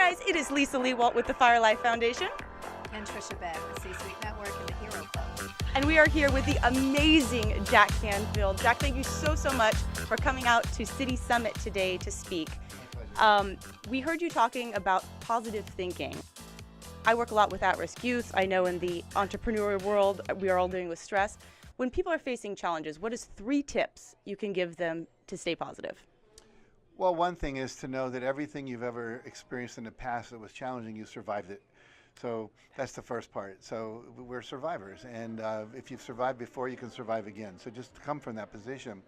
guys, it is Lisa Lewalt with the Fire Life Foundation. And Trisha Begg, the C-Suite Network and the Hero Club. And we are here with the amazing Jackcanfield. Jack, thank you so much for coming out to City Summit today to speak. We heard you talking about positive thinking. I work a lot with at-risk youth. I know in the entrepreneurial world, we are all dealing with stress. When people are facing challenges, what is 3 tips you can give them to stay positive? Well, one thing is to know that everything you've ever experienced in the past that was challenging, you survived it. So that's the first part. So we're survivors, and if you've survived before, you can survive again. So just come from that position.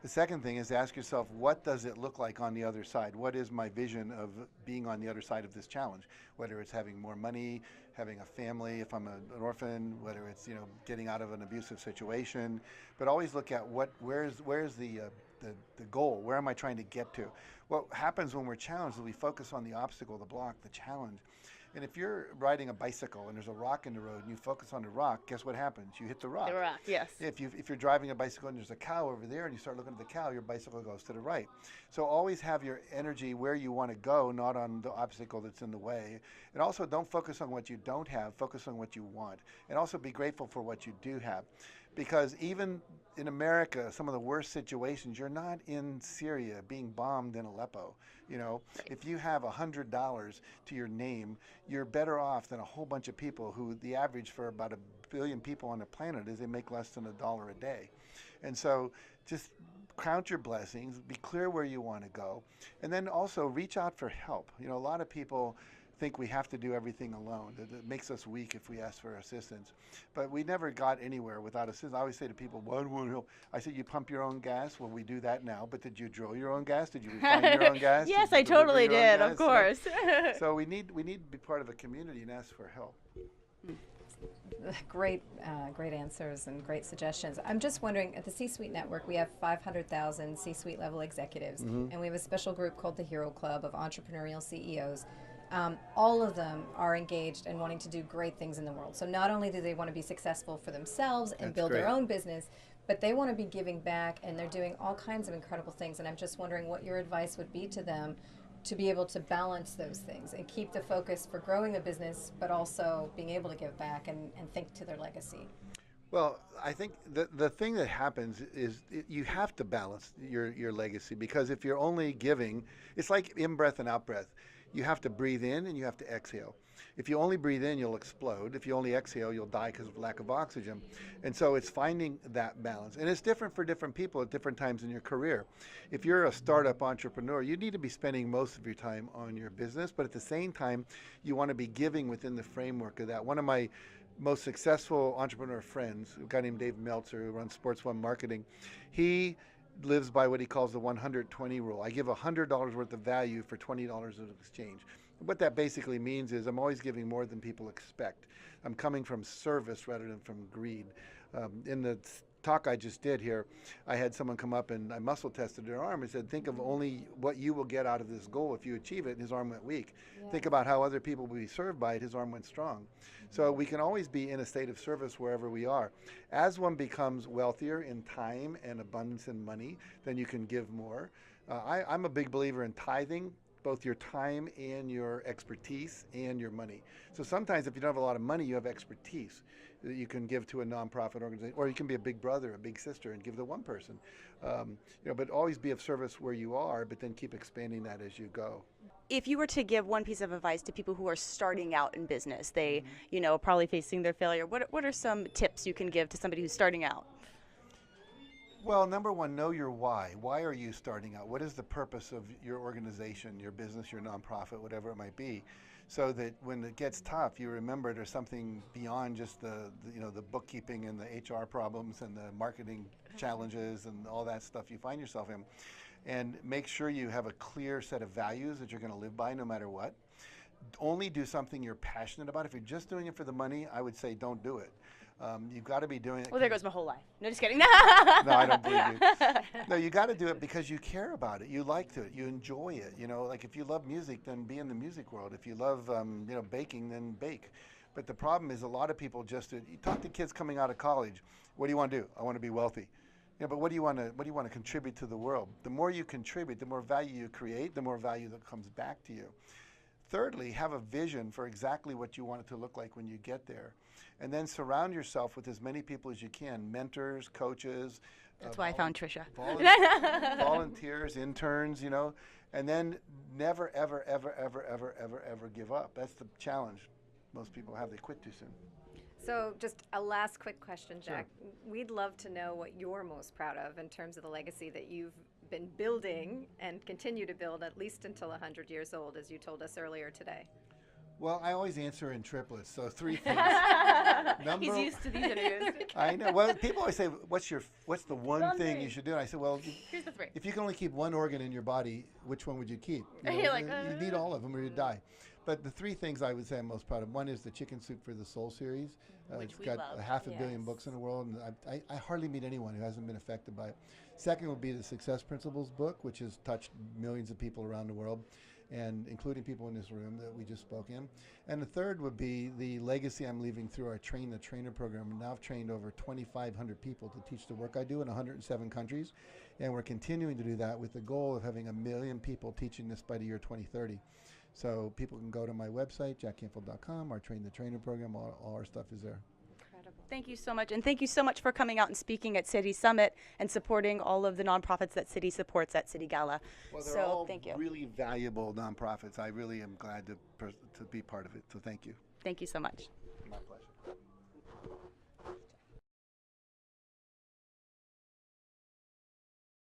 The second thing is to ask yourself, what does it look like on the other side? What is my vision of being on the other side of this challenge? Whether it's having more money, having a family, if I'm an orphan, whether it's getting out of an abusive situation, but always look at where's the goal? Where am I trying to get to? What happens when we're challenged is we focus on the obstacle, the block, the challenge. And if you're riding a bicycle and there's a rock in the road and you focus on the rock, guess what happens? You hit the rock. The rock, yes. If you're driving a bicycle and there's a cow over there and you start looking at the cow, your bicycle goes to the right. So always have your energy where you want to go, not on the obstacle that's in the way. And also don't focus on what you don't have, focus on what you want. And also be grateful for what you do have. Because even in America, some of the worst situations, you're not in Syria being bombed in Aleppo. If you have $100 to your name, you're better off than a whole bunch of people who the average for about 1 billion people on the planet is they make less than $1 a day. And so just count your blessings, be clear where you want to go, and then also reach out for help. A lot of people think we have to do everything alone. It makes us weak if we ask for assistance. But we never got anywhere without assistance. I always say to people, why do you want to help? I said, you pump your own gas? Well, we do that now. But did you drill your own gas? Did you refine your own gas? Yes, I totally did, of course. So we need to be part of a community and ask for help. Great answers and great suggestions. I'm just wondering, at the C-Suite Network, we have 500,000 C-Suite level executives, and we have a special group called the Hero Club of entrepreneurial CEOs. All of them are engaged and wanting to do great things in the world. So not only do they want to be successful for themselves and build their own business, but they want to be giving back, and they're doing all kinds of incredible things. And I'm just wondering what your advice would be to them to be able to balance those things and keep the focus for growing the business, but also being able to give back and think to their legacy. Well, I think the thing that happens is you have to balance your legacy, because if you're only giving, it's like in-breath and out-breath. You have to breathe in and you have to exhale. If you only breathe in, you'll explode. If you only exhale, you'll die because of lack of oxygen. And so it's finding that balance. And it's different for different people at different times in your career. If you're a startup entrepreneur, you need to be spending most of your time on your business, but at the same time, you want to be giving within the framework of that. One of my most successful entrepreneur friends, a guy named Dave Meltzer, who runs Sports One Marketing, he lives by what he calls the 120 rule. I give $100 worth of value for $20 of exchange. What that basically means is I'm always giving more than people expect. I'm coming from service rather than from greed. In the talk I just did here, I had someone come up and I muscle tested their arm and said, think of only what you will get out of this goal if you achieve it, and his arm went weak. Yeah. Think about how other people will be served by it, his arm went strong. So we can always be in a state of service wherever we are. As one becomes wealthier in time and abundance in money, then you can give more. I'm a big believer in tithing, both your time and your expertise and your money. So sometimes if you don't have a lot of money, you have expertise that you can give to a nonprofit organization, or you can be a big brother, a big sister, and give to one person. But always be of service where you are, but then keep get that as you go. If you were to give one piece of advice to people who are starting out in business, they, probably facing their failure, what are some tips you can give to somebody who's starting out? Well, number one, know your why. Why are you starting out? What is the purpose of your organization, your business, your nonprofit, whatever it might be, so that when it gets tough, you remember there's something beyond just the bookkeeping and the HR problems and the marketing challenges and all that stuff you find yourself in. And make sure you have a clear set of values that you're going to live by no matter what. Only do something you're passionate about. If you're just doing it for the money, I would say don't do it. You've got to be doing it. Well, there goes my whole life. No, just kidding. No, I don't believe you. No, you got to do it because you care about it. You like it. You enjoy it. Like if you love music, then be in the music world. If you love, baking, then bake. But the problem is a lot of people you talk to kids coming out of college. What do you want to do? I want to be wealthy. But what do you want to contribute to the world? The more you contribute, the more value you create, the more value that comes back to you. thirdly, have a vision for exactly what you want it to look like when you get there. And then surround yourself with as many people as you can, mentors, coaches. That's why I found Trisha. Volunteers, interns, and then never, ever, ever, ever, ever, ever, ever give up. That's the challenge most people have. They quit too soon. So just a last quick question, Jack. Sure. We'd love to know what you're most proud of in terms of the legacy that you've been building and continue to build at least until 100 years old, as you told us earlier today. Well, I always answer in triplets, so 3 things. He's used to these interviews. I know. Well, people always say, "What's the one thing you should do?" And I say, "Well, Here's the 3. if you can only keep one organ in your body, which one would you keep? You're like, you need all of them or you die." But the 3 things I would say I'm most proud of. One is the Chicken Soup for the Soul series. Which it's we got love. 500 million Yes. books in the world, and I hardly meet anyone who hasn't been affected by it. Second would be the Success Principles book, which has touched millions of people around the world, and including people in this room that we just spoke in. And the third would be the legacy I'm leaving through our Train the Trainer program. And now I've trained over 2,500 people to teach the work I do in 107 countries. And we're continuing to do that with the goal of having 1 million people teaching this by the year 2030. So people can go to my website, jackcanfield.com, our Train the Trainer program, all our stuff is there. Incredible. Thank you so much. And thank you so much for coming out and speaking at City Summit and supporting all of the nonprofits that City supports at City Gala. Well, they're So all thank you. really valuable nonprofits. I really am glad to be part of it. So thank you. Thank you so much. My pleasure.